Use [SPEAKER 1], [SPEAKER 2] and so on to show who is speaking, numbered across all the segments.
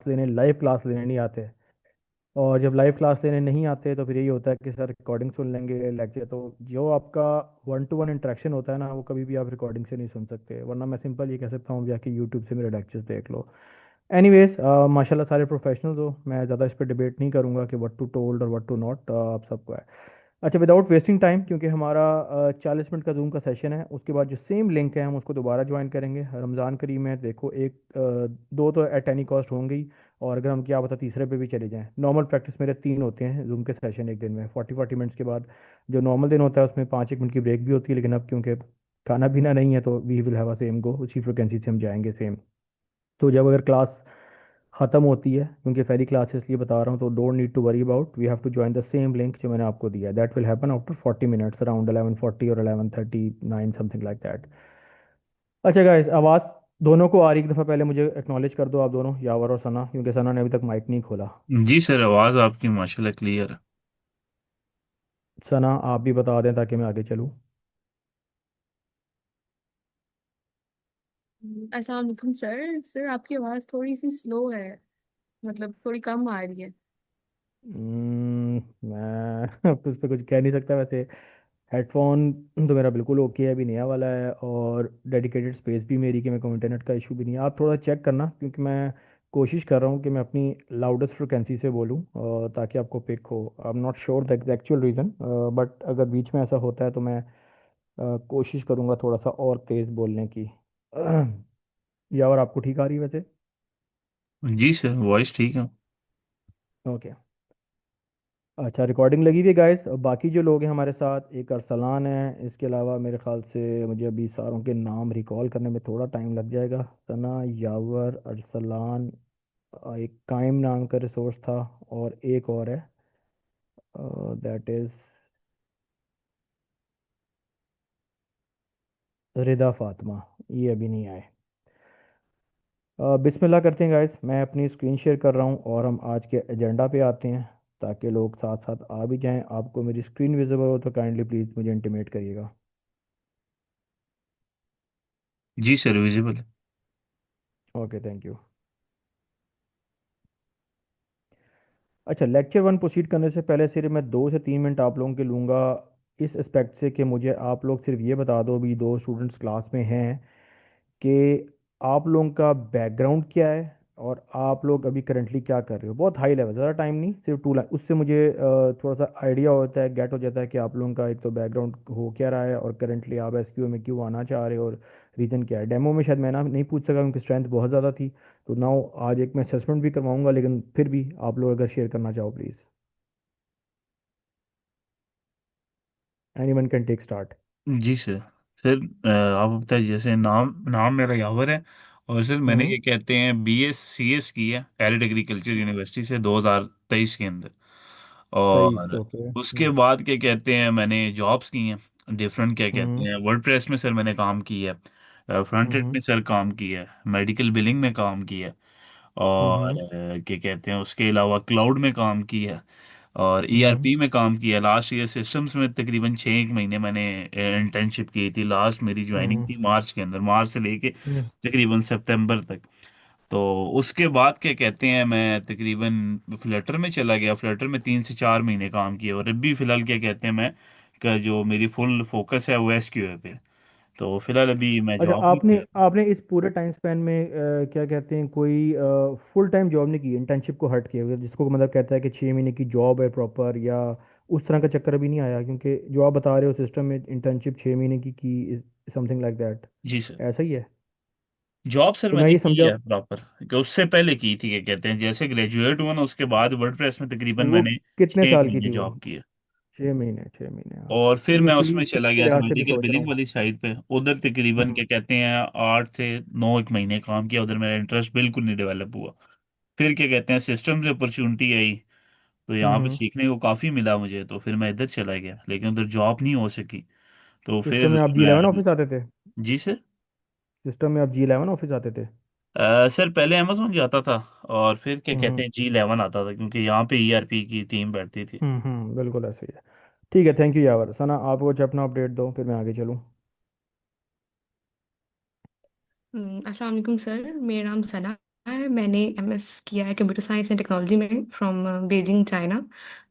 [SPEAKER 1] लेने, live class लेने नहीं आते। और जब लाइव क्लास लेने नहीं आते तो फिर यही होता है कि सर रिकॉर्डिंग सुन लेंगे लेक्चर, तो जो आपका वन टू वन इंटरेक्शन होता है ना, वो कभी भी आप रिकॉर्डिंग से नहीं सुन सकते। वरना मैं सिंपल ये कह सकता हूँ जाके यूट्यूब से मेरे लेक्चर्स देख लो। एनीवेज, माशाल्लाह सारे प्रोफेशनल्स हो, मैं ज़्यादा इस पर डिबेट नहीं करूँगा कि व्हाट टू टोल्ड और व्हाट टू नॉट, आप सबको है। अच्छा, विदाउट वेस्टिंग टाइम, क्योंकि हमारा 40 मिनट का जूम का सेशन है, उसके बाद जो सेम लिंक है हम उसको दोबारा ज्वाइन करेंगे। रमज़ान करीम है, देखो एक दो तो एट एनी कॉस्ट होंगे ही, और अगर हम क्या पता तीसरे पे भी चले जाएं। नॉर्मल प्रैक्टिस मेरे 3 होते हैं जूम के सेशन एक दिन में, 40 40 मिनट्स के बाद। जो नॉर्मल दिन होता है उसमें 5 1 मिनट की ब्रेक भी होती है, लेकिन अब क्योंकि खाना पीना नहीं है तो we will have a same go, उसी फ्रिक्वेंसी से हम जाएंगे सेम। तो जब अगर क्लास ख़त्म होती है, क्योंकि पहली क्लास है इसलिए बता रहा हूँ, तो don't need to worry about, we have to join the same link जो मैंने आपको दिया है। That will happen after 40 minutes, around 11:40 और 11:39, समथिंग लाइक दैट। अच्छा गाइस, आवाज़ दोनों को आ रही? एक दफ़ा पहले मुझे एक्नॉलेज कर दो आप दोनों, यावर और सना, क्योंकि सना ने अभी तक माइक नहीं खोला।
[SPEAKER 2] जी सर, आवाज़ आपकी माशाल्लाह क्लियर है।
[SPEAKER 1] सना आप भी बता दें ताकि मैं आगे चलूँ।
[SPEAKER 3] अस्सलाम वालेकुम सर। सर आपकी आवाज़ थोड़ी सी स्लो है, मतलब थोड़ी कम आ रही है।
[SPEAKER 1] मैं अब उस पर कुछ कह नहीं सकता वैसे। हेडफोन तो मेरा बिल्कुल ओके है, अभी नया वाला है, और डेडिकेटेड स्पेस भी मेरी कि मेरे को इंटरनेट का इशू भी नहीं है। आप थोड़ा चेक करना, क्योंकि मैं कोशिश कर रहा हूँ कि मैं अपनी लाउडेस्ट फ्रिक्वेंसी से बोलूँ, ताकि आपको पिक हो। I am not sure the actual reason, but अगर बीच में ऐसा होता है तो मैं कोशिश करूँगा थोड़ा सा और तेज़ बोलने की। या और आपको ठीक आ रही है वैसे?
[SPEAKER 2] जी सर, वॉइस ठीक है।
[SPEAKER 1] ओके। अच्छा, रिकॉर्डिंग लगी हुई है गाइस। बाकी जो लोग हैं हमारे साथ, एक अरसलान है, इसके अलावा मेरे ख्याल से मुझे अभी सारों के नाम रिकॉल करने में थोड़ा टाइम लग जाएगा। सना, यावर, अरसलान, एक कायम नाम का रिसोर्स था, और एक और है, दैट इज़ रिदा फातिमा। ये अभी नहीं आए। बिस्मिल्लाह करते हैं गाइस, मैं अपनी स्क्रीन शेयर कर रहा हूँ और हम आज के एजेंडा पे आते हैं, ताकि लोग साथ साथ आ भी जाएं। आपको मेरी स्क्रीन विजिबल हो तो काइंडली प्लीज़ मुझे इंटीमेट करिएगा।
[SPEAKER 2] जी सर, विजिबल है।
[SPEAKER 1] Okay, thank you. अच्छा, लेक्चर वन प्रोसीड करने से पहले सिर्फ मैं 2 से 3 मिनट आप लोगों के लूँगा, इस एस्पेक्ट से कि मुझे आप लोग सिर्फ ये बता दो, अभी दो स्टूडेंट्स क्लास में हैं, कि आप लोगों का बैकग्राउंड क्या है, और आप लोग अभी करंटली क्या कर रहे हो। बहुत हाई लेवल, ज़्यादा टाइम नहीं, सिर्फ 2 लाइन, उससे मुझे थोड़ा सा आइडिया होता है, गेट हो जाता है कि आप लोगों का एक तो बैकग्राउंड हो क्या रहा है, और करंटली आप एसक्यू में क्यों आना चाह रहे हो, और रीज़न क्या है। डेमो में शायद मैं ना नहीं पूछ सका क्योंकि स्ट्रेंथ बहुत ज़्यादा थी। तो नाउ आज एक मैं असेसमेंट भी करवाऊंगा, लेकिन फिर भी आप लोग अगर शेयर करना चाहो please, anyone can take start.
[SPEAKER 2] जी सर। सर, आप बताइए, जैसे नाम नाम मेरा यावर है। और सर मैंने
[SPEAKER 1] हम्म।
[SPEAKER 2] ये कहते हैं BSc की है एरिड एग्रीकल्चर यूनिवर्सिटी से 2023 के अंदर।
[SPEAKER 1] 23,
[SPEAKER 2] और
[SPEAKER 1] ओके।
[SPEAKER 2] उसके बाद क्या कहते हैं, मैंने जॉब्स की हैं डिफरेंट। क्या कहते
[SPEAKER 1] हम्म।
[SPEAKER 2] हैं, वर्डप्रेस में सर मैंने काम किया है, फ्रंट एंड
[SPEAKER 1] हम्म।
[SPEAKER 2] में सर काम किया है, मेडिकल बिलिंग में काम किया है। और
[SPEAKER 1] हम्म।
[SPEAKER 2] क्या कहते हैं, उसके अलावा क्लाउड में काम किया है, और
[SPEAKER 1] हम्म।
[SPEAKER 2] ERP में काम किया। लास्ट ईयर सिस्टम्स में तकरीबन 6 1 महीने मैंने इंटर्नशिप की थी। लास्ट मेरी ज्वाइनिंग
[SPEAKER 1] हम्म।
[SPEAKER 2] थी मार्च के अंदर, मार्च से लेके
[SPEAKER 1] हम्म।
[SPEAKER 2] तकरीबन सितंबर तक। तो उसके बाद क्या कहते हैं, मैं तकरीबन फ्लटर में चला गया। फ्लटर में 3 से 4 महीने काम किया, और अभी फिलहाल क्या कहते हैं, मैं का जो मेरी फुल फोकस है वो SQL पे। तो फिलहाल अभी मैं
[SPEAKER 1] अच्छा,
[SPEAKER 2] जॉब नहीं
[SPEAKER 1] आपने
[SPEAKER 2] कर रहा।
[SPEAKER 1] आपने इस पूरे टाइम स्पेन में क्या कहते हैं, कोई फुल टाइम जॉब नहीं की इंटर्नशिप को हट के, जिसको मतलब कहता है कि 6 महीने की जॉब है प्रॉपर, या उस तरह का चक्कर भी नहीं आया? क्योंकि जो आप बता रहे हो सिस्टम में इंटर्नशिप 6 महीने की, समथिंग लाइक दैट,
[SPEAKER 2] जी सर।
[SPEAKER 1] ऐसा ही है?
[SPEAKER 2] जॉब सर
[SPEAKER 1] तो मैं
[SPEAKER 2] मैंने
[SPEAKER 1] ये
[SPEAKER 2] की
[SPEAKER 1] समझा,
[SPEAKER 2] है प्रॉपर, कि उससे पहले की थी। क्या कहते हैं, जैसे ग्रेजुएट हुआ ना, उसके बाद वर्डप्रेस में तकरीबन
[SPEAKER 1] वो
[SPEAKER 2] मैंने
[SPEAKER 1] कितने
[SPEAKER 2] छः एक
[SPEAKER 1] साल की
[SPEAKER 2] महीने
[SPEAKER 1] थी वो?
[SPEAKER 2] जॉब की है।
[SPEAKER 1] 6 महीने, 6 महीने, हाँ।
[SPEAKER 2] और फिर
[SPEAKER 1] क्योंकि
[SPEAKER 2] मैं
[SPEAKER 1] फील्ड
[SPEAKER 2] उसमें चला
[SPEAKER 1] के
[SPEAKER 2] गया था
[SPEAKER 1] लिहाज से भी
[SPEAKER 2] मेडिकल
[SPEAKER 1] सोच रहा
[SPEAKER 2] बिलिंग
[SPEAKER 1] हूँ।
[SPEAKER 2] वाली साइड पे। उधर तकरीबन
[SPEAKER 1] हम्म।
[SPEAKER 2] क्या कहते हैं 8 से 9 एक महीने काम किया। उधर मेरा इंटरेस्ट बिल्कुल नहीं डेवलप हुआ। फिर क्या कहते हैं, सिस्टम से अपॉर्चुनिटी आई, तो यहाँ पे
[SPEAKER 1] हम्म।
[SPEAKER 2] सीखने को काफ़ी मिला मुझे। तो फिर मैं इधर चला गया, लेकिन उधर जॉब नहीं हो सकी। तो
[SPEAKER 1] सिस्टम
[SPEAKER 2] फिर
[SPEAKER 1] में आप G11
[SPEAKER 2] मैं।
[SPEAKER 1] ऑफिस आते थे?
[SPEAKER 2] जी सर।
[SPEAKER 1] सिस्टम में आप G11 ऑफिस आते थे?
[SPEAKER 2] सर पहले अमेजोन जाता था, और फिर क्या कहते
[SPEAKER 1] हम्म।
[SPEAKER 2] हैं G11 आता था, क्योंकि यहाँ पे ERP की टीम बैठती थी।
[SPEAKER 1] बिल्कुल ऐसे ही है। ठीक है, थैंक यू यावर। सना आप कुछ अपना अपडेट दो, फिर मैं आगे चलूँ।
[SPEAKER 3] अस्सलाम वालेकुम सर, मेरा नाम सना है।
[SPEAKER 4] है, मैंने एमएस किया है कंप्यूटर साइंस एंड टेक्नोलॉजी में फ्रॉम बीजिंग चाइना।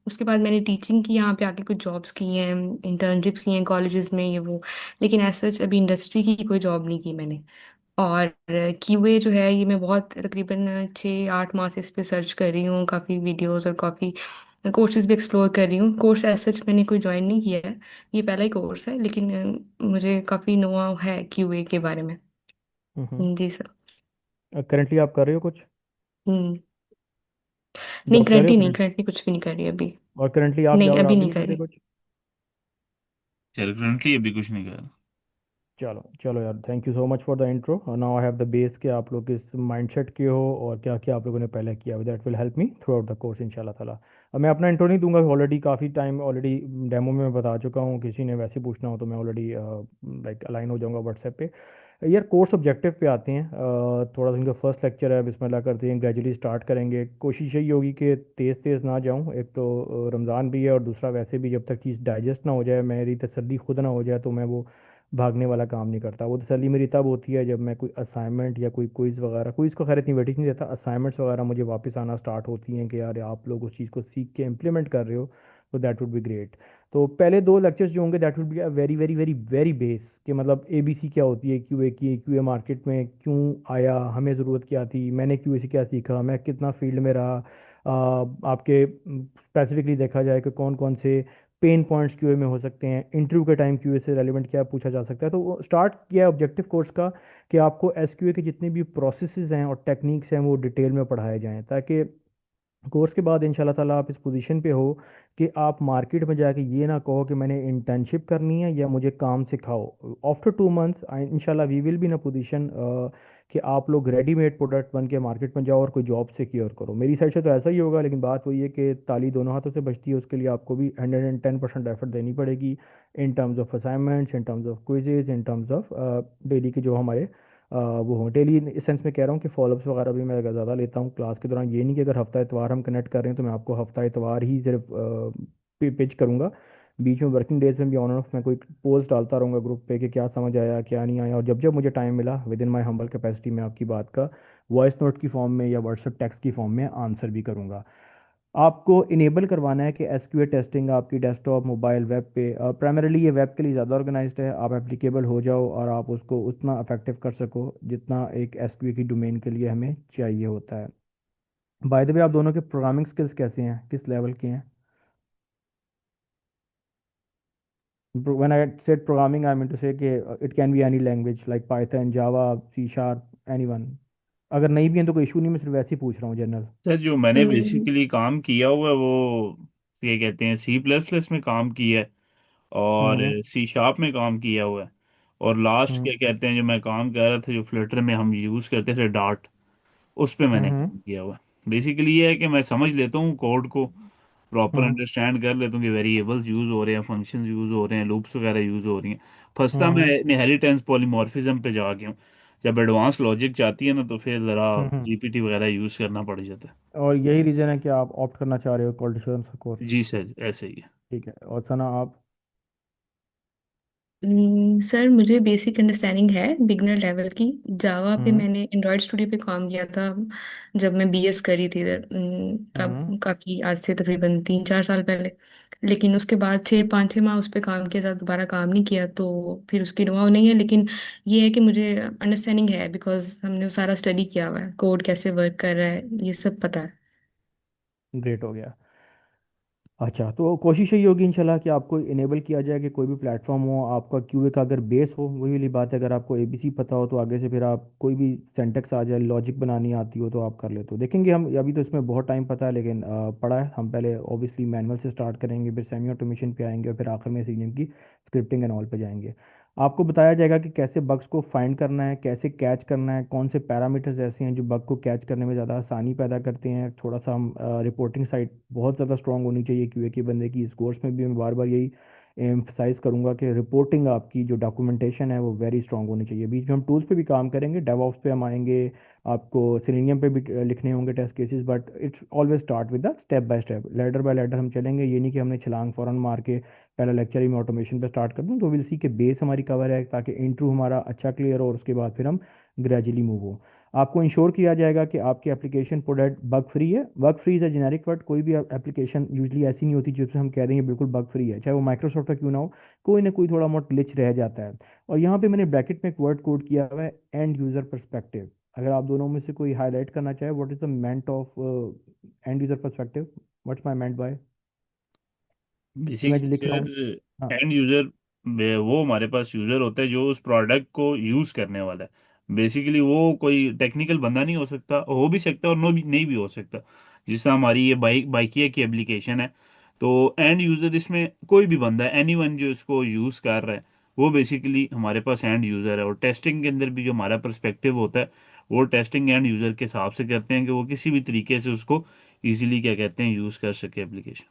[SPEAKER 4] उसके बाद मैंने टीचिंग की, यहाँ पे आके कुछ जॉब्स की हैं, इंटर्नशिप्स की हैं कॉलेजेस में, ये वो। लेकिन एज सच अभी इंडस्ट्री की कोई जॉब नहीं की मैंने। और क्यूए जो है, ये मैं बहुत तकरीबन 6-8 माह से इस पे सर्च कर रही हूँ, काफ़ी वीडियोस और काफ़ी कोर्सेज भी एक्सप्लोर कर रही हूँ। कोर्स एज सच मैंने कोई ज्वाइन नहीं किया है, ये पहला ही कोर्स है, लेकिन मुझे काफ़ी नो है क्यूए के बारे में।
[SPEAKER 1] हम्म।
[SPEAKER 4] जी सर।
[SPEAKER 1] करंटली आप कर रहे हो कुछ
[SPEAKER 4] हम्म। नहीं,
[SPEAKER 1] जॉब कर रहे हो करंट
[SPEAKER 4] करंटली कुछ भी नहीं कर रही अभी।
[SPEAKER 1] और करंटली आप
[SPEAKER 4] नहीं,
[SPEAKER 1] जाओ और
[SPEAKER 4] अभी
[SPEAKER 1] आप भी
[SPEAKER 4] नहीं
[SPEAKER 1] नहीं
[SPEAKER 4] कर
[SPEAKER 1] कर रहे
[SPEAKER 4] रही।
[SPEAKER 1] कुछ।
[SPEAKER 2] चल करंटली अभी कुछ नहीं कर।
[SPEAKER 1] चलो चलो यार, thank you so much for the intro. Now I have the base कि आप लोग किस माइंडसेट के हो और क्या क्या आप लोगों ने पहले किया, that will help me through out the course इंशाल्लाह ताला। अब मैं अपना इंट्रो नहीं दूंगा, ऑलरेडी काफ़ी टाइम ऑलरेडी डेमो में मैं बता चुका हूँ। किसी ने वैसे पूछना हो तो मैं ऑलरेडी लाइक अलाइन हो जाऊंगा व्हाट्सएप पे। यार कोर्स ऑब्जेक्टिव पे आते हैं। थोड़ा सा इनका फर्स्ट लेक्चर है, बिस्मिल्लाह करते हैं, ग्रेजुअली स्टार्ट करेंगे। कोशिश यही होगी कि तेज़ तेज़ ना जाऊँ, एक तो रमज़ान भी है और दूसरा वैसे भी जब तक चीज़ डाइजेस्ट ना हो जाए, मेरी तसल्ली खुद ना हो जाए, तो मैं वो भागने वाला काम नहीं करता। वो तसल्ली मेरी तब होती है जब मैं कोई असाइनमेंट या कोई क्विज़ वगैरह, क्विज़ को खैर इतनी वेटेज नहीं देता, असाइनमेंट्स वगैरह मुझे वापस आना स्टार्ट होती हैं कि यार आप लोग उस चीज़ को सीख के इम्प्लीमेंट कर रहे हो, तो दैट वुड बी ग्रेट। तो पहले दो लेक्चर्स जो होंगे that would be very very very very base, कि मतलब एबीसी क्या होती है क्यूए की, क्यूए मार्केट में क्यों आया, हमें ज़रूरत क्या थी, मैंने क्यूए से क्या सीखा, मैं कितना फील्ड में रहा। आपके स्पेसिफिकली देखा जाए कि कौन कौन से पेन पॉइंट्स क्यूए में हो सकते हैं, इंटरव्यू के टाइम क्यूए से रेलिवेंट क्या पूछा जा सकता है। तो वो स्टार्ट किया ऑब्जेक्टिव कोर्स का कि आपको एसक्यूए के जितने भी प्रोसेसेस हैं और टेक्निक्स हैं वो डिटेल में पढ़ाए जाएं, ताकि कोर्स के बाद इंशाल्लाह ताला आप इस पोजीशन पे हो कि आप मार्केट में जाके ये ना कहो कि मैंने इंटर्नशिप करनी है या मुझे काम सिखाओ। आफ्टर 2 मंथ्स इंशाल्लाह we will be in a position कि आप लोग रेडीमेड प्रोडक्ट बन के मार्केट में जाओ और कोई जॉब सिक्योर करो। मेरी साइड से तो ऐसा ही होगा, लेकिन बात वही है कि ताली दोनों हाथों से बचती है, उसके लिए आपको भी 110% एफर्ट देनी पड़ेगी, in terms of assignments, in terms of quizzes, in terms of daily के जो हमारे वो हो। डेली इस सेंस में कह रहा हूँ कि फॉलोअप्स वगैरह भी मैं ज़्यादा लेता हूँ क्लास के दौरान। ये नहीं कि अगर हफ्ता इतवार हम कनेक्ट कर रहे हैं तो मैं आपको हफ्ता इतवार ही सिर्फ पिच करूँगा। बीच में वर्किंग डेज में भी ऑन ऑफ मैं कोई पोस्ट डालता रहूँगा ग्रुप पे कि क्या समझ आया क्या नहीं आया, और जब जब मुझे टाइम मिला with in my humble capacity में आपकी बात का वॉइस नोट की फॉर्म में या व्हाट्सएप टेक्स्ट की फॉर्म में आंसर भी करूँगा। आपको इनेबल करवाना है कि एसक्यूए टेस्टिंग आपकी डेस्कटॉप मोबाइल वेब पे, प्राइमरीली ये वेब के लिए ज़्यादा ऑर्गेनाइज्ड है, आप एप्लीकेबल हो जाओ और आप उसको उतना इफेक्टिव कर सको जितना एक एसक्यूए की डोमेन के लिए हमें चाहिए होता है। बाय द वे, आप दोनों के प्रोग्रामिंग स्किल्स कैसे हैं, किस लेवल के हैं? When I said programming I mean to say कि it can be any language like Python, Java, C sharp, anyone. अगर नहीं भी है तो कोई इशू नहीं, मैं सिर्फ वैसे ही पूछ रहा हूँ जनरल।
[SPEAKER 2] सर जो मैंने
[SPEAKER 4] हम्म।
[SPEAKER 2] बेसिकली काम किया हुआ है वो ये कहते हैं सी प्लस प्लस में काम किया है, और
[SPEAKER 1] हम्म
[SPEAKER 2] सी शार्प में काम किया हुआ है, और लास्ट
[SPEAKER 1] हम्म
[SPEAKER 2] क्या कहते हैं जो मैं काम कर रहा था जो फ्लटर में हम यूज़ करते थे डार्ट, उस पे मैंने
[SPEAKER 1] हम्म
[SPEAKER 2] काम किया हुआ है। बेसिकली ये है कि मैं समझ लेता हूँ कोड को, प्रॉपर
[SPEAKER 1] हम्म
[SPEAKER 2] अंडरस्टैंड कर लेता हूँ कि वेरिएबल्स यूज़ हो रहे हैं, फंक्शंस यूज़ हो रहे हैं, लूप्स वगैरह यूज़ हो रही हैं। फंसता मैं
[SPEAKER 1] हम्म
[SPEAKER 2] इनहेरिटेंस पॉलीमॉर्फिज्म पे जाके हूँ। जब एडवांस लॉजिक चाहती है ना तो फिर ज़रा
[SPEAKER 1] हम्म।
[SPEAKER 2] जीपीटी वगैरह यूज़ करना पड़ जाता है।
[SPEAKER 1] और यही रीज़न है कि आप ऑप्ट करना चाह रहे हो क्वालिटी एश्योरेंस कोर्स।
[SPEAKER 2] जी सर ऐसे ही है।
[SPEAKER 1] ठीक है, और सना आप?
[SPEAKER 4] सर मुझे बेसिक अंडरस्टैंडिंग है बिगनर लेवल की। जावा पे
[SPEAKER 1] हम्म
[SPEAKER 4] मैंने एंड्रॉयड स्टूडियो पे काम किया था जब मैं बीएस करी थी इधर,
[SPEAKER 1] हम्म
[SPEAKER 4] तब काफ़ी आज से तकरीबन 3-4 साल पहले। लेकिन उसके बाद 6-5-6 माह उस पर काम किया था, दोबारा काम नहीं किया, तो फिर उसकी अनुभव नहीं है। लेकिन ये है कि मुझे अंडरस्टैंडिंग है बिकॉज हमने वो सारा स्टडी किया हुआ है, कोड कैसे वर्क कर रहा है ये सब पता है।
[SPEAKER 1] ग्रेट हो गया। अच्छा, तो कोशिश यही होगी इंशाल्लाह कि आपको इनेबल किया जाए कि कोई भी प्लेटफॉर्म हो आपका क्यूए का अगर बेस हो, वही वाली बात है, अगर आपको एबीसी पता हो तो आगे से फिर आप कोई भी सेंटेक्स आ जाए, लॉजिक बनानी आती हो तो आप कर लेते हो। देखेंगे हम, अभी तो इसमें बहुत टाइम पता है लेकिन पढ़ा है। हम पहले ऑब्वियसली मैनुअल से स्टार्ट करेंगे, फिर सेमी ऑटोमेशन पे आएंगे और फिर आखिर में सीजन की स्क्रिप्टिंग एंड ऑल पे जाएंगे। आपको बताया जाएगा कि कैसे बग्स को फाइंड करना है, कैसे कैच करना है, कौन से पैरामीटर्स ऐसे हैं जो बग को कैच करने में ज़्यादा आसानी पैदा करते हैं। थोड़ा सा हम रिपोर्टिंग साइड बहुत ज़्यादा स्ट्रांग होनी चाहिए क्यूए के बंदे की। इस कोर्स में भी मैं बार बार यही एम्फसाइज करूंगा कि रिपोर्टिंग आपकी जो डॉक्यूमेंटेशन है वो वेरी स्ट्रांग होनी चाहिए। बीच में हम टूल्स पे भी काम करेंगे, डेवऑप्स पे हम आएंगे, आपको सिलेनियम पे भी लिखने होंगे test cases, but it's always start with the step by step, ladder by ladder हम चलेंगे। ये नहीं कि हमने छलांग फौरन मार के पहला लेक्चर ही मैं ऑटोमेशन पे स्टार्ट कर दूं। तो विल सी के बेस हमारी कवर है ताकि इंट्रो हमारा अच्छा क्लियर हो और उसके बाद फिर हम ग्रेजुअली मूव हो। आपको इंश्योर किया जाएगा कि आपकी एप्लीकेशन प्रोडक्ट बग फ्री है। Bug free is a generic word, कोई भी एप्लीकेशन यूजली ऐसी नहीं होती जिससे हम कह देंगे बिल्कुल बग फ्री है, चाहे वो माइक्रोसॉफ्ट का क्यों ना हो, कोई ना कोई थोड़ा बहुत ग्लिच रह जाता है। और यहाँ पे मैंने ब्रैकेट में एक वर्ड कोड किया हुआ है, एंड यूज़र परस्पेक्टिव। अगर आप दोनों में से कोई हाईलाइट करना चाहे, what is the meant of end user perspective, what's my meant by, जो मैं जो
[SPEAKER 2] बेसिकली
[SPEAKER 1] लिख रहा हूँ।
[SPEAKER 2] सर,
[SPEAKER 1] हाँ।
[SPEAKER 2] एंड यूजर वो हमारे पास यूजर होता है जो उस प्रोडक्ट को यूज करने वाला है। बेसिकली वो कोई टेक्निकल बंदा नहीं हो सकता, हो भी सकता है और नो भी नहीं भी हो सकता। जिस तरह हमारी ये बाइकिया की एप्लीकेशन है, तो एंड यूजर इसमें कोई भी बंदा है, एनी वन जो इसको यूज कर रहा है, वो बेसिकली हमारे पास एंड यूजर है। और टेस्टिंग के अंदर भी जो हमारा पर्सपेक्टिव होता है, वो टेस्टिंग एंड यूजर के हिसाब से करते हैं कि वो किसी भी तरीके से उसको इजीली क्या कहते हैं यूज कर सके एप्लीकेशन।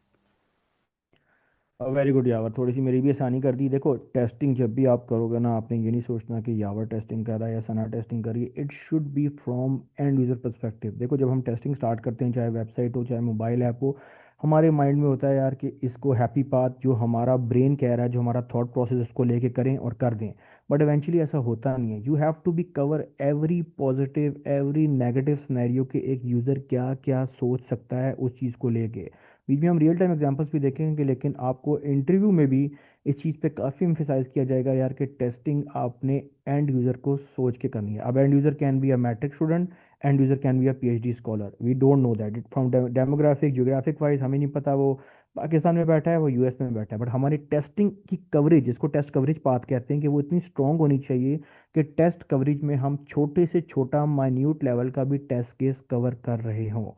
[SPEAKER 1] वेरी गुड यावर, थोड़ी सी मेरी भी आसानी कर दी। देखो टेस्टिंग जब भी आप करोगे ना, आपने ये नहीं सोचना कि यावर टेस्टिंग कर रहा है या सना टेस्टिंग कर रही है, it should be from end user perspective. देखो जब हम टेस्टिंग स्टार्ट करते हैं, चाहे वेबसाइट हो चाहे मोबाइल ऐप हो, हमारे माइंड में होता है यार कि इसको हैप्पी पाथ, जो हमारा ब्रेन कह रहा है, जो हमारा थॉट प्रोसेस, उसको लेके करें और कर दें। बट इवेंचुअली ऐसा होता नहीं है। You have to be cover every positive every negative scenario के एक यूज़र क्या क्या सोच सकता है उस चीज़ को लेके। बीच में हम रियल टाइम एग्जांपल्स भी देखेंगे, लेकिन आपको इंटरव्यू में भी इस चीज़ पे काफ़ी एम्फेसाइज किया जाएगा यार कि टेस्टिंग आपने एंड यूज़र को सोच के करनी है। अब end user can be a matric student, end user can be a PhD scholar, we don't know that it from demographic geographic wise, हमें नहीं पता वो पाकिस्तान में बैठा है वो यूएस में बैठा है। बट हमारी टेस्टिंग की कवरेज, जिसको टेस्ट कवरेज पाथ कहते हैं, कि वो इतनी स्ट्रांग होनी चाहिए कि टेस्ट कवरेज में हम छोटे से छोटा माइन्यूट लेवल का भी टेस्ट केस कवर कर रहे हों।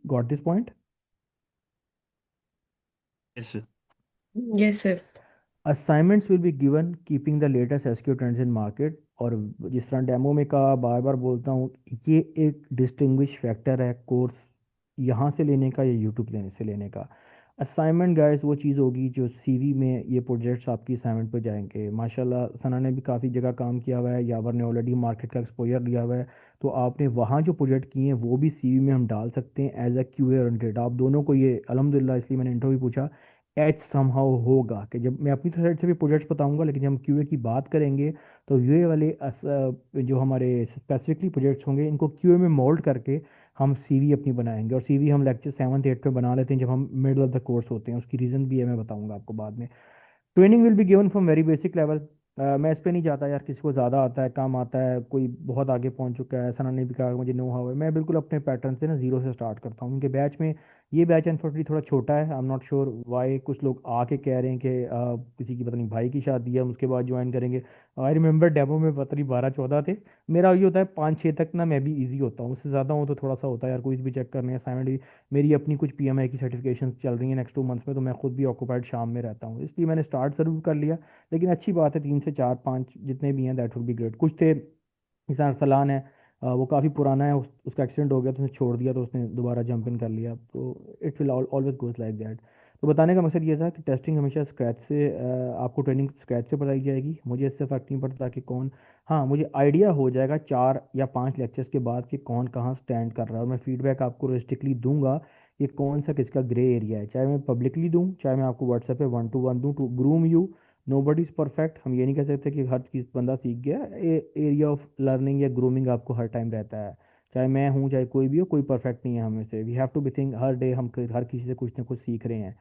[SPEAKER 1] Got this point?
[SPEAKER 2] Yes.
[SPEAKER 4] Yes sir.
[SPEAKER 1] Assignments will be given keeping the latest SQ trends in market. और जिस तरह डेमो में कहा, बार बार बोलता हूँ, ये एक डिस्टिंग्विश फैक्टर है कोर्स यहाँ से लेने का या यूट्यूब लेने से लेने का। असाइनमेंट गाइस वो चीज़ होगी जो सीवी में ये प्रोजेक्ट्स आपकी असाइनमेंट पर जाएंगे। माशाल्लाह सना ने भी काफ़ी जगह काम किया हुआ है, यावर ने ऑलरेडी मार्केट का एक्सपोजर लिया हुआ है, तो आपने वहाँ जो प्रोजेक्ट किए हैं वो भी सीवी में हम डाल सकते हैं एज अ क्यूए ओरिएंटेड। आप दोनों को ये अल्हम्दुलिल्लाह, इसलिए मैंने इंटरव्यू पूछा, एच समहाउ होगा कि जब मैं अपनी साइड से भी प्रोजेक्ट्स बताऊंगा, लेकिन जब हम क्यूए की बात करेंगे तो यूए वाले जो हमारे स्पेसिफिकली प्रोजेक्ट्स होंगे, इनको क्यूए में मोल्ड करके हम सीवी अपनी बनाएंगे। और सीवी हम लेक्चर 7th 8th पे बना लेते हैं जब हम मिडल ऑफ द कोर्स होते हैं, उसकी रीज़न भी है, मैं बताऊंगा आपको बाद में। Training will be given from very basic level. मैं इस पे नहीं चाहता यार किसी को ज़्यादा आता है कम आता है, कोई बहुत आगे पहुंच चुका है, सना ने भी कहा मुझे नो हाउ है। मैं बिल्कुल अपने पैटर्न से ना जीरो से स्टार्ट करता हूँ, उनके बैच में ये बैच अनफॉर्चुनेटली थोड़ा छोटा है। I am not sure why, कुछ लोग आके कह रहे हैं कि किसी की पता नहीं भाई की शादी है, हम उसके बाद ज्वाइन करेंगे। आई रिमेंबर डेमो में पता नहीं 12 14 थे। मेरा ये होता है 5 6 तक ना मैं भी इजी होता हूँ, उससे ज़्यादा हूँ तो थोड़ा सा होता है यार, कोई भी चेक करने असाइनमेंट। मेरी अपनी कुछ पीएमआई की सर्टिफिकेशन चल रही है नेक्स्ट 2 मंथ्स में, तो मैं खुद भी ऑक्यूपाइड शाम में रहता हूँ, इसलिए मैंने स्टार्ट जरूर कर लिया। लेकिन अच्छी बात है, 3 से 4 5 जितने भी हैं दैट वुड बी ग्रेट। कुछ थे, जैसा अरसलान है, वो काफ़ी पुराना है, उसका एक्सीडेंट हो गया तो उसने छोड़ दिया, तो उसने दोबारा जंप इन कर लिया, तो it will always goes like that. तो बताने का मकसद ये था कि टेस्टिंग हमेशा स्क्रैच से, आपको ट्रेनिंग स्क्रैच से बताई जाएगी। मुझे इससे फ़र्क नहीं पड़ता कि कौन, हाँ मुझे आइडिया हो जाएगा 4 या 5 लेक्चर्स के बाद कि कौन कहाँ स्टैंड कर रहा है, और मैं फीडबैक आपको रिस्ट्रिक्टली दूंगा कि कौन सा किसका ग्रे एरिया है, चाहे मैं पब्लिकली दूं चाहे मैं आपको व्हाट्सएप पे 1 to 1 दूं, to groom you. Nobody is perfect, हम ये नहीं कह सकते कि हर चीज़ बंदा सीख गया। एरिया ऑफ लर्निंग या ग्रूमिंग आपको हर टाइम रहता है, चाहे मैं हूँ चाहे कोई भी हो, कोई परफेक्ट नहीं है हमें से। We have to be think हर डे हम हर किसी से कुछ ना कुछ सीख रहे हैं।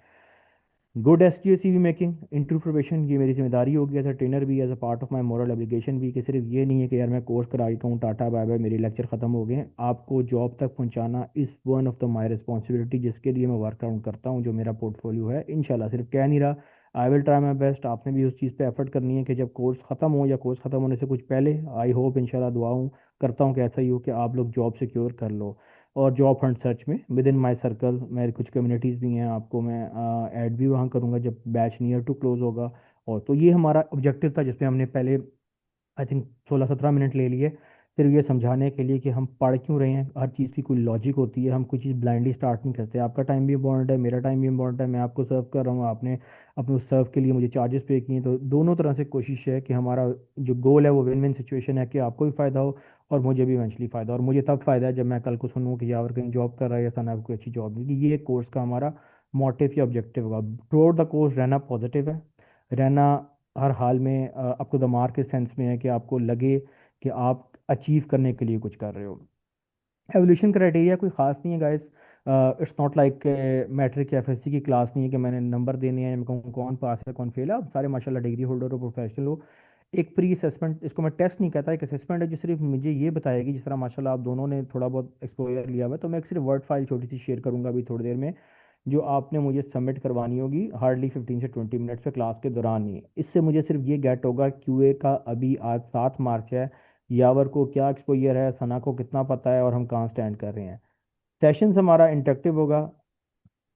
[SPEAKER 1] Good SQ CV making interview preparation, ये मेरी जिम्मेदारी होगी एज अ ट्रेनर भी, as a part of my moral obligation भी, कि सिर्फ ये नहीं है कि यार मैं कोर्स करा के कहूँ टाटा बाय बाय मेरे लेक्चर खत्म हो गए। आपको जॉब तक पहुंचाना is one of the my responsibility, जिसके लिए मैं वर्क आउट करता हूँ, जो मेरा पोर्टफोलियो है इंशाल्लाह। सिर्फ कह नहीं रहा, I will try my best. आपने भी उस चीज़ पे एफर्ट करनी है कि जब कोर्स ख़त्म हो या कोर्स ख़त्म होने से कुछ पहले, आई होप इंशाल्लाह, दुआऊँ करता हूँ कि ऐसा ही हो कि आप लोग जॉब सिक्योर कर लो। और जॉब हंट सर्च में विद इन माई सर्कल मेरे कुछ कम्युनिटीज़ भी हैं, आपको मैं ऐड भी वहाँ करूँगा जब बैच नियर टू क्लोज होगा। और तो ये हमारा ऑब्जेक्टिव था जिसमें हमने पहले आई थिंक 16 17 मिनट ले लिए, सिर्फ ये समझाने के लिए कि हम पढ़ क्यों रहे हैं। हर चीज़ की कोई लॉजिक होती है, हम कोई चीज़ ब्लाइंडली स्टार्ट नहीं करते। आपका टाइम भी इम्पोर्टेंट है, मेरा टाइम भी इम्पोर्टेंट है, मैं आपको सर्व कर रहा हूँ, आपने अपने उस सर्व के लिए मुझे चार्जेस पे किए, तो दोनों तरह से कोशिश है कि हमारा जो गोल है वो विन विन सिचुएशन है, कि आपको भी फ़ायदा हो और मुझे भी इवेंचुअली फ़ायदा। और मुझे तब फ़ायदा है जब मैं कल को सुनूँ कि यार कहीं जॉब कर रहा है या सना कोई अच्छी जॉब मिली। ये कोर्स का हमारा मोटिव या ऑब्जेक्टिव होगा। थ्रू आउट द कोर्स रहना पॉजिटिव है, रहना हर हाल में अप टू द मार्क के सेंस में है, कि आपको लगे कि आप अचीव करने के लिए कुछ कर रहे हो। एवोल्यूशन क्राइटेरिया कोई ख़ास नहीं है guys. It's not like matric या एफएससी की क्लास नहीं है कि मैंने नंबर देने हैं, मैं कहूँ कौन पास है कौन फेल है। आप सारे माशाल्लाह डिग्री होल्डर हो, प्रोफेशनल हो। एक प्री असेसमेंट, इसको मैं टेस्ट नहीं कहता, एक असेसमेंट है जो सिर्फ मुझे ये बताएगी, जिस तरह माशाल्लाह आप दोनों ने थोड़ा बहुत एक्सपोजर लिया हुआ है, तो मैं एक सिर्फ वर्ड फाइल छोटी सी शेयर करूंगा अभी थोड़ी देर में, जो आपने मुझे सबमिट करवानी होगी हार्डली 15 से 20 मिनट्स से क्लास के दौरान ही। इससे मुझे सिर्फ ये गेट होगा क्यूए का अभी आज 7 मार्च है, यावर को क्या एक्सपोजर है, सना को कितना पता है, और हम कहाँ स्टैंड कर रहे हैं। सेशन हमारा इंटरेक्टिव होगा,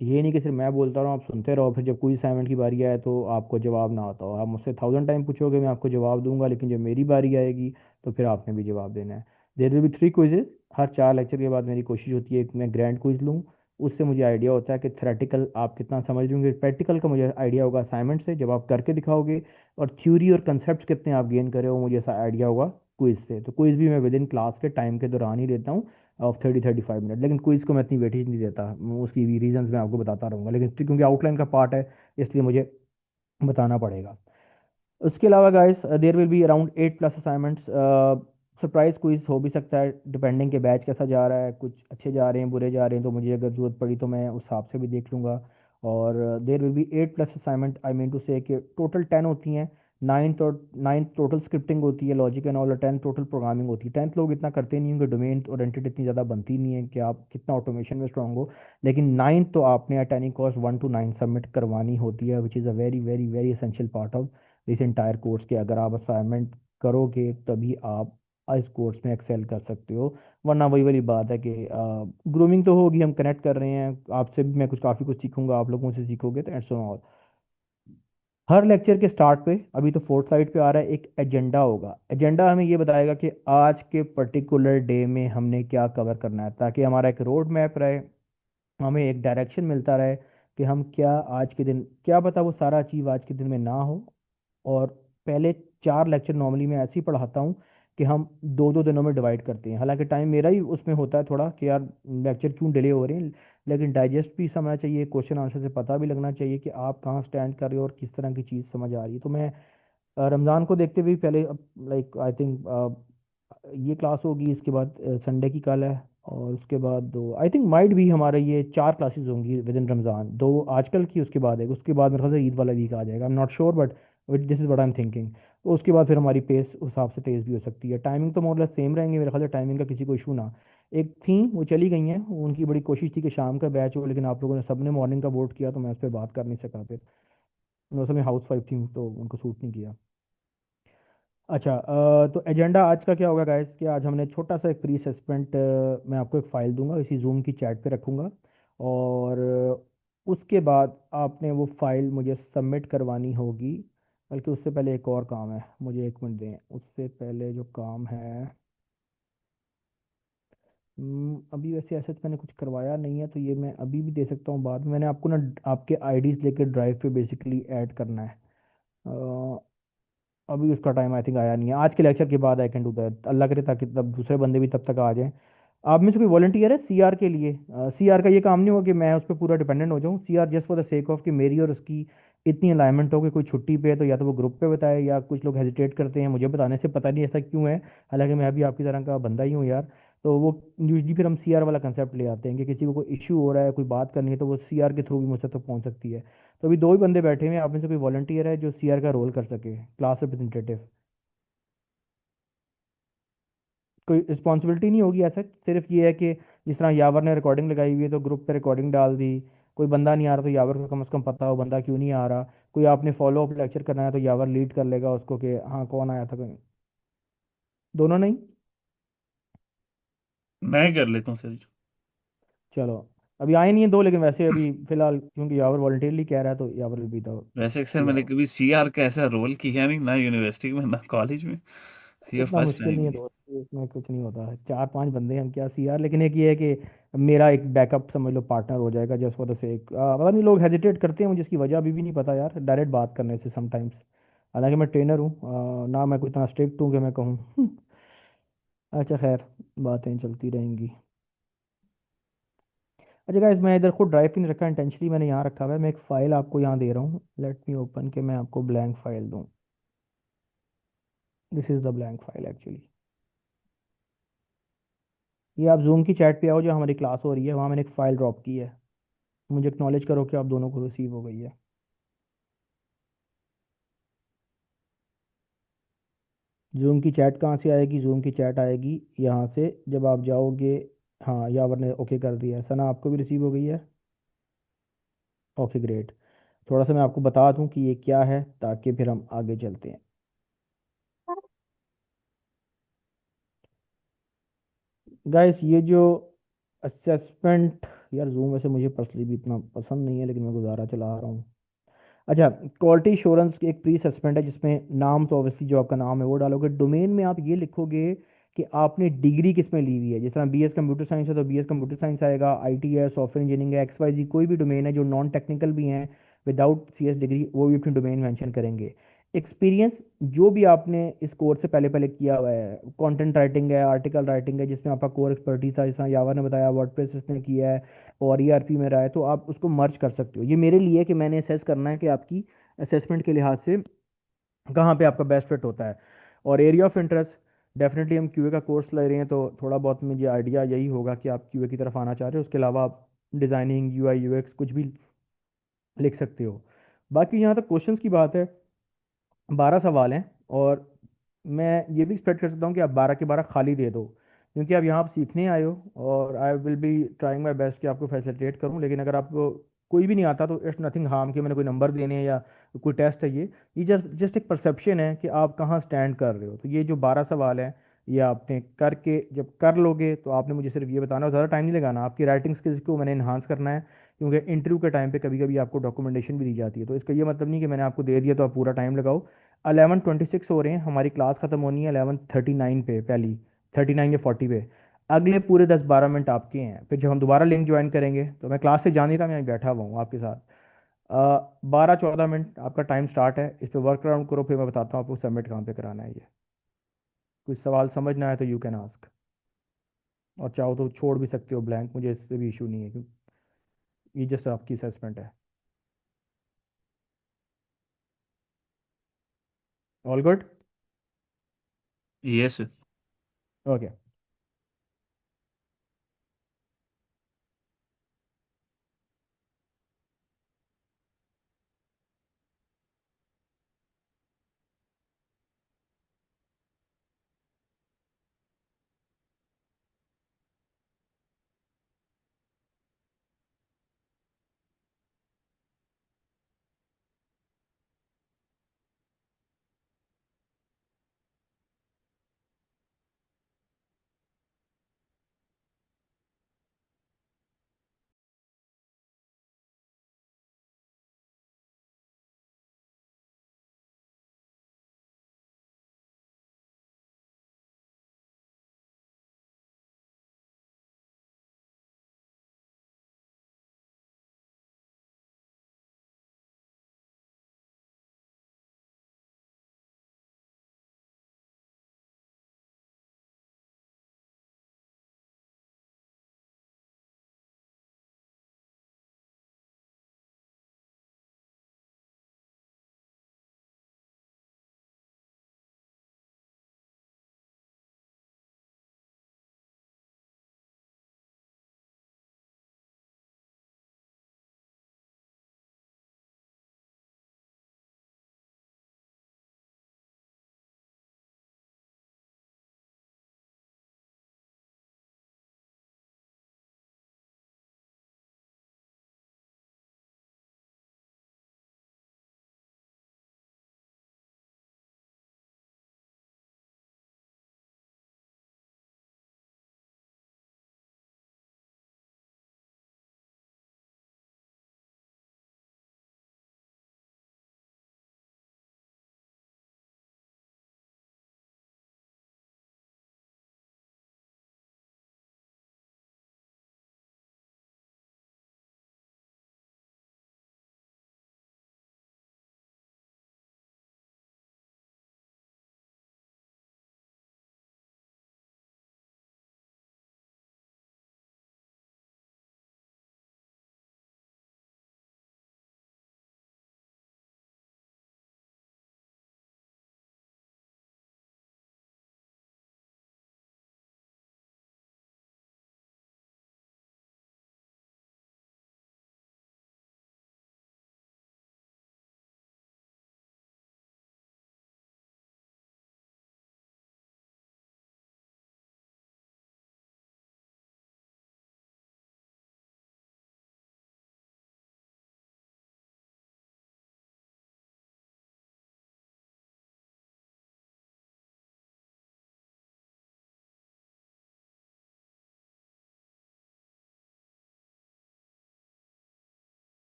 [SPEAKER 1] ये नहीं कि सिर्फ मैं बोलता रहा हूँ आप सुनते रहो, फिर जब कोई असाइनमेंट की बारी आए तो आपको जवाब ना आता हो। आप मुझसे 1000 टाइम पूछोगे, मैं आपको जवाब दूंगा, लेकिन जब मेरी बारी आएगी तो फिर आपने भी जवाब देना है। There will be 3 quizzes. Her 4 lecture के बाद मेरी कोशिश होती है कि मैं ग्रैंड क्विज लूँ। उससे मुझे आइडिया होता है कि थ्योरेटिकल आप कितना समझ लेंगे, प्रैक्टिकल का मुझे आइडिया होगा असाइनमेंट से जब आप करके दिखाओगे, और थ्योरी और कंसेप्ट कितने आप गेन करे हो मुझे ऐसा आइडिया होगा क्विज से। तो क्विज भी मैं विद इन क्लास के टाइम के दौरान ही लेता हूँ ऑफ 30-35 मिनट, लेकिन क्विज को मैं इतनी वेटेज नहीं देता। उसकी भी रीजंस मैं आपको बताता रहूँगा, लेकिन क्योंकि आउटलाइन का पार्ट है इसलिए मुझे बताना पड़ेगा। उसके अलावा guys there will be around 8+ assignments. Surprise quiz हो भी सकता है डिपेंडिंग के बैच कैसा जा रहा है, कुछ अच्छे जा रहे हैं बुरे जा रहे हैं, तो मुझे अगर जरूरत पड़ी तो मैं उस हिसाब से भी देख लूँगा। और there will be 8+ assignment, I mean to say कि टोटल 10 होती हैं। 9 टोटल स्क्रिप्टिंग होती है, लॉजिक एंड ऑल, और 10 टोटल प्रोग्रामिंग होती है। 10th लोग इतना करते नहीं होंगे, डोमेन ओरिएंटेड इतनी ज़्यादा बनती नहीं है कि आप कितना ऑटोमेशन में स्ट्रांग हो। लेकिन 9th तो आपने at any cost 1 to 9 submit करवानी होती है, which is a very very very essential part of इस इंटायर कोर्स के। अगर आप असाइनमेंट करोगे तभी आप इस कोर्स में एक्सेल कर सकते हो, वरना वही वाली बात है कि ग्रूमिंग तो होगी, हम कनेक्ट कर रहे हैं, आपसे भी मैं कुछ काफ़ी कुछ सीखूंगा, आप लोगों से सीखोगे, तो एट्स ऑल। हर लेक्चर के स्टार्ट पे, अभी तो फोर्थ साइड पे आ रहा है, एक एजेंडा होगा। एजेंडा हमें ये बताएगा कि आज के पर्टिकुलर डे में हमने क्या कवर करना है, ताकि हमारा एक रोड मैप रहे, हमें एक डायरेक्शन मिलता रहे कि हम क्या आज के दिन, क्या पता वो सारा अचीव आज के दिन में ना हो। और पहले 4 लेक्चर नॉर्मली मैं ऐसे ही पढ़ाता हूँ कि हम 2-2 दिनों में डिवाइड करते हैं। हालांकि टाइम मेरा ही उसमें होता है थोड़ा कि यार लेक्चर क्यों डिले हो रहे हैं, लेकिन डाइजेस्ट भी समझना चाहिए, क्वेश्चन आंसर से पता भी लगना चाहिए कि आप कहाँ स्टैंड कर रहे हो और किस तरह की चीज़ समझ आ रही है। तो मैं रमज़ान को देखते हुए पहले, लाइक आई थिंक ये क्लास होगी, इसके बाद संडे की कल है, और उसके बाद दो आई थिंक माइट भी हमारे ये 4 क्लासेस होंगी विद इन रमज़ान, दो आजकल की, उसके बाद एक, उसके बाद मेरे ख्याल से ईद वाला वीक आ जाएगा, I am not sure, but this is what I am thinking. तो उसके बाद फिर हमारी पेस उस हिसाब से तेज़ भी हो सकती है। टाइमिंग तो मोरलेस सेम रहेंगे मेरे ख्याल से, टाइमिंग का किसी को इशू ना। एक थी वो चली गई हैं, उनकी बड़ी कोशिश थी कि शाम का बैच हो, लेकिन आप लोगों ने सबने मॉर्निंग का वोट किया तो मैं उस पर बात कर नहीं सका। फिर उस समय हाउस वाइफ थी तो उनको सूट नहीं किया। अच्छा, तो एजेंडा आज का क्या होगा गाइस, कि आज हमने छोटा सा एक प्री असेसमेंट, मैं आपको एक फ़ाइल दूंगा, इसी जूम की चैट पे रखूंगा, और उसके बाद आपने वो फाइल मुझे सबमिट करवानी होगी। बल्कि उससे पहले एक और काम है, मुझे 1 मिनट दें, उससे पहले जो काम है, अभी वैसे ऐसे तो मैंने कुछ करवाया नहीं है, तो ये मैं अभी भी दे सकता हूँ, बाद में मैंने आपको ना आपके आईडीज़ लेके ड्राइव पे बेसिकली ऐड करना है। अभी उसका टाइम आई थिंक आया नहीं है, आज के लेक्चर के बाद आई कैन डू दैट, अल्लाह करे ताकि तब दूसरे बंदे भी तब तक आ जाएं। आप में से कोई वॉलंटियर है सीआर के लिए? सीआर का ये काम नहीं होगा कि मैं उस पर पूरा डिपेंडेंट हो जाऊँ, CR just for the sake of कि मेरी और उसकी इतनी अलाइनमेंट हो कि कोई छुट्टी पे है तो या तो वो ग्रुप पे बताए, या कुछ लोग हेजिटेट करते हैं मुझे बताने से, पता नहीं ऐसा क्यों है, हालांकि मैं भी आपकी तरह का बंदा ही हूँ यार। तो वो यूजली फिर हम सीआर वाला कंसेप्ट ले आते हैं कि किसी को कोई इशू हो रहा है, कोई बात करनी है, तो वो सीआर के थ्रू भी मुझसे तक पहुंच सकती है। तो अभी दो ही बंदे बैठे हुए हैं, आप में से कोई वॉलंटियर है जो सीआर का रोल कर सके, क्लास रिप्रेजेंटेटिव? कोई रिस्पॉन्सिबिलिटी नहीं होगी ऐसा, सिर्फ ये है कि जिस तरह यावर ने रिकॉर्डिंग लगाई हुई है तो ग्रुप पे रिकॉर्डिंग डाल दी, कोई बंदा नहीं आ रहा तो यावर को कम से कम पता हो बंदा क्यों नहीं आ रहा। कोई आपने फॉलो अप लेक्चर करना है तो यावर लीड कर लेगा उसको कि हाँ कौन आया था कोई। दोनों नहीं?
[SPEAKER 2] मैं कर लेता हूँ सर।
[SPEAKER 1] चलो, अभी आए नहीं है दो, लेकिन वैसे अभी फिलहाल क्योंकि यावर वॉलंटियरली कह रहा है तो यावर विल बी द
[SPEAKER 2] वैसे सर मैंने
[SPEAKER 1] सीआर।
[SPEAKER 2] कभी सीआर का ऐसा रोल किया नहीं, ना यूनिवर्सिटी में ना कॉलेज में। ये
[SPEAKER 1] इतना
[SPEAKER 2] फर्स्ट
[SPEAKER 1] मुश्किल नहीं
[SPEAKER 2] टाइम
[SPEAKER 1] है
[SPEAKER 2] है।
[SPEAKER 1] दोस्त, इसमें कुछ नहीं होता है, 4-5 बंदे हैं हम क्या सीआर, लेकिन एक ये है कि मेरा एक बैकअप समझ लो पार्टनर हो जाएगा, जस्ट फॉर द सेक। पता नहीं लोग हेजिटेट करते हैं मुझे इसकी वजह अभी भी नहीं पता यार, डायरेक्ट बात करने से समटाइम्स। हालांकि मैं ट्रेनर हूँ, ना मैं कोई इतना स्ट्रिक्ट हूँ कि मैं कहूँ। अच्छा खैर, बातें चलती रहेंगी। अच्छा गाइस, मैं इधर खुद ड्राइव नहीं रखा इंटेंशनली, मैंने यहाँ रखा हुआ है, मैं एक फ़ाइल आपको यहाँ दे रहा हूँ, लेट मी ओपन के मैं आपको ब्लैंक फाइल दूँ। This is the blank file actually. ये आप जूम की चैट पे आओ, जो हमारी क्लास हो रही है वहाँ मैंने एक फ़ाइल ड्रॉप की है। मुझे एक्नॉलेज करो कि आप दोनों को रिसीव हो गई है। जूम की चैट कहाँ से आएगी? जूम की चैट आएगी यहाँ से, जब आप जाओगे। हाँ, यावर ने ओके कर दिया है। सना, आपको भी रिसीव हो गई है? Okay, great. थोड़ा सा मैं आपको बता दूं कि ये क्या है, ताकि फिर हम आगे चलते हैं। गाइस, ये जो असेसमेंट, यार जूम वैसे मुझे पर्सनली भी इतना पसंद नहीं है, लेकिन मैं गुजारा चला रहा हूँ। अच्छा, क्वालिटी इंश्योरेंस की एक प्री असेसमेंट है, जिसमें नाम तो ऑब्वियसली जो आपका नाम है वो डालोगे। डोमेन में आप ये लिखोगे कि आपने डिग्री किस में ली हुई है। जिस तरह बीएस कंप्यूटर साइंस है तो बीएस कंप्यूटर साइंस आएगा, आईटी है, सॉफ्टवेयर इंजीनियरिंग है, एक्स वाई जी कोई भी डोमेन है जो नॉन टेक्निकल भी हैं विदाउट सीएस डिग्री, वो भी अपनी डोमेन मेंशन करेंगे। एक्सपीरियंस जो भी आपने इस कोर्स से पहले पहले किया हुआ है, कंटेंट राइटिंग है, आर्टिकल राइटिंग है, जिसमें आपका कोर एक्सपर्टीज था, जिस तरह यावा ने बताया वर्डप्रेस इसने किया है और ईआरपी में रहा है, तो आप उसको मर्ज कर सकते हो। ये मेरे लिए कि मैंने असेस करना है कि आपकी असेसमेंट के लिहाज से कहाँ पे आपका बेस्ट फिट होता है। और एरिया ऑफ इंटरेस्ट, डेफिनेटली हम क्यूए का कोर्स ले रहे हैं, तो थोड़ा बहुत मुझे आइडिया यही होगा कि आप क्यूए की तरफ आना चाह रहे हो। उसके अलावा आप डिज़ाइनिंग, यूआई यूएक्स कुछ भी लिख सकते हो। बाकी यहाँ तक क्वेश्चंस की बात है, 12 सवाल हैं। और मैं ये भी एक्सपेक्ट कर सकता हूँ कि आप 12 के 12 खाली दे दो, क्योंकि आप यहाँ आप सीखने आए हो, और I will be trying my best कि आपको फैसिलिटेट करूँ। लेकिन अगर आपको कोई भी नहीं आता तो इट्स नथिंग हार्म कि मैंने कोई नंबर देने हैं या कोई टेस्ट है। ये जस्ट जस्ट एक परसेप्शन है कि आप कहाँ स्टैंड कर रहे हो। तो ये जो 12 सवाल हैं, ये आपने करके जब कर लोगे तो आपने मुझे सिर्फ ये बताना, ज़्यादा टाइम नहीं लगाना। आपकी राइटिंग स्किल्स को मैंने इन्हांस करना है, क्योंकि इंटरव्यू के टाइम पे कभी कभी आपको डॉक्यूमेंटेशन भी दी जाती है। तो इसका ये मतलब नहीं कि मैंने आपको दे दिया तो आप पूरा टाइम लगाओ। 11:26 हो रहे हैं, हमारी क्लास खत्म होनी है 11:39 पे, पहली 39 या 40 पे। अगले पूरे 10-12 मिनट आपके हैं। फिर जब हम दोबारा लिंक ज्वाइन करेंगे, तो मैं क्लास से जा नहीं रहा, मैं यहाँ बैठा हुआ हूँ आपके साथ। 12-14 मिनट आपका टाइम स्टार्ट है, इस पर वर्क अराउंड करो, फिर मैं बताता हूँ आपको सबमिट कहाँ पे कराना है। ये कुछ सवाल समझ ना आए तो यू कैन आस्क, और चाहो तो छोड़ भी सकते हो ब्लैंक, मुझे इससे भी इशू नहीं है, क्योंकि ये जस्ट आपकी असेसमेंट है। All good?
[SPEAKER 2] यस।
[SPEAKER 1] ओके।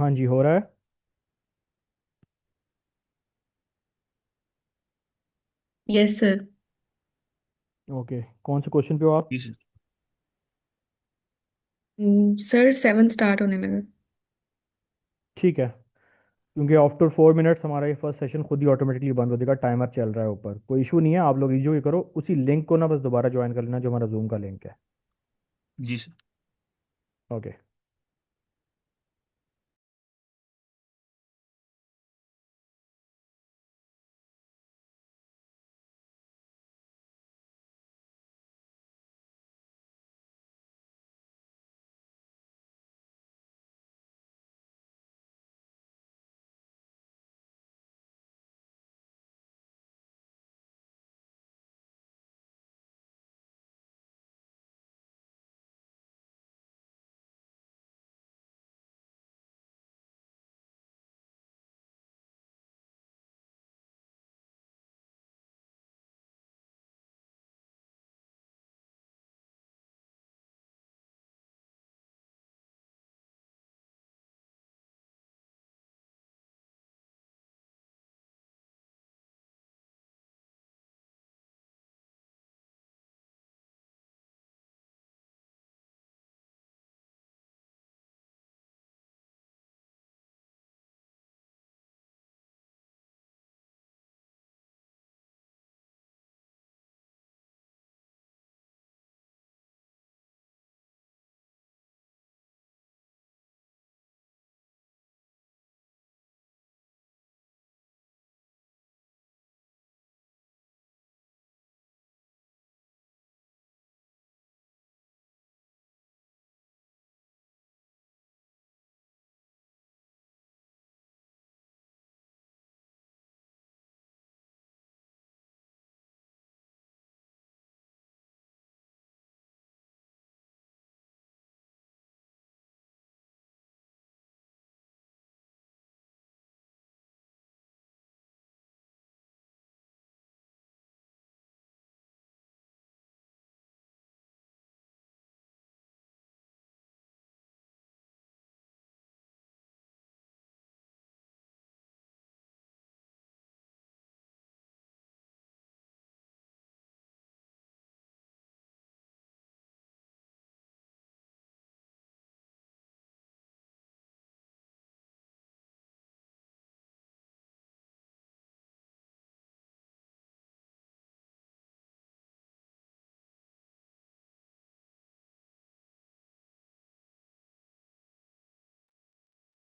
[SPEAKER 1] हाँ जी, हो रहा है।
[SPEAKER 4] Yes sir.
[SPEAKER 1] ओके, कौन से क्वेश्चन पे हो आप?
[SPEAKER 2] जी सर।
[SPEAKER 4] सर 7 स्टार्ट होने लगा।
[SPEAKER 1] ठीक है। क्योंकि आफ्टर 4 मिनट्स हमारा ये फर्स्ट सेशन खुद ही ऑटोमेटिकली बंद हो जाएगा, टाइमर चल रहा है ऊपर, कोई इशू नहीं है। आप लोग जो ये करो, उसी लिंक को ना बस दोबारा ज्वाइन कर लेना जो हमारा जूम का लिंक है।
[SPEAKER 2] जी sir.
[SPEAKER 1] Okay.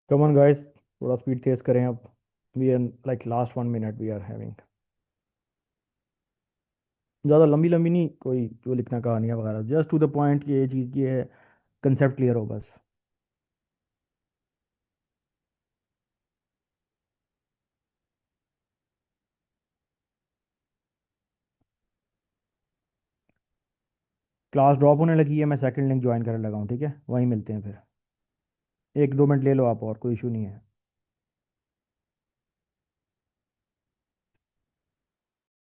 [SPEAKER 1] Come on guys, थोड़ा स्पीड तेज करें अब। We are like last 1 minute we are having. ज़्यादा लंबी लंबी नहीं, कोई जो लिखना कहानियाँ वगैरह, जस्ट टू द पॉइंट, ये चीज़ ये है, कंसेप्ट क्लियर हो बस। क्लास ड्रॉप होने लगी है, मैं सेकंड लिंक ज्वाइन करने लगा हूँ, ठीक है? वहीं मिलते हैं फिर। 1-2 मिनट ले लो आप, और कोई इशू नहीं है।